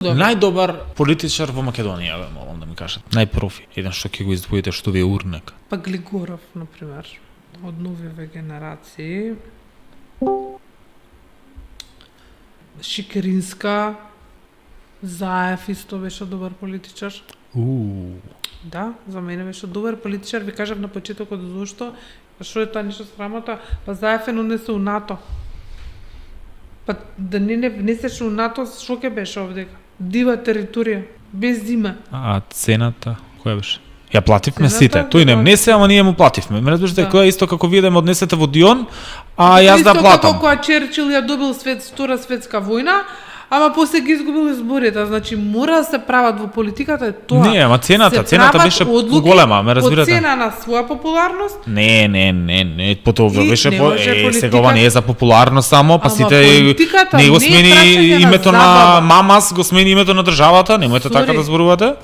Најдобар политичар во Македонија, молам да ми кажат. Најпрофи, еден што ќе го издвоите што ви е урнек. Па Глигоров, например, од новиве генерации. Шикеринска, Заев исто беше добар политичар. Да, за мене беше добар политичар, ви кажав на почетокот зошто. Што е тоа нешто срамота? Па Заев е унесе у НАТО. Па да не внесеш у НАТО, што ќе беше овдека? Дива територија, без зима. А цената, која беше? Ја плативме сите. Тој не внесе, ама ние му плативме. Ме разбирате, која исто како вие да ме однесете во Дион, а јас да платам. Исто како кога Черчил ја добил Втора светска војна, ама после ги изгубил изборите, значи мора да се прават во политиката е тоа. Не, ама цената беше голема, ме разбирате. По цена на своја популарност? Не, потоа беше сега ова не е за популарност само, па сите не го смени името на Мамас, го смени името на државата, немојте така да зборувате.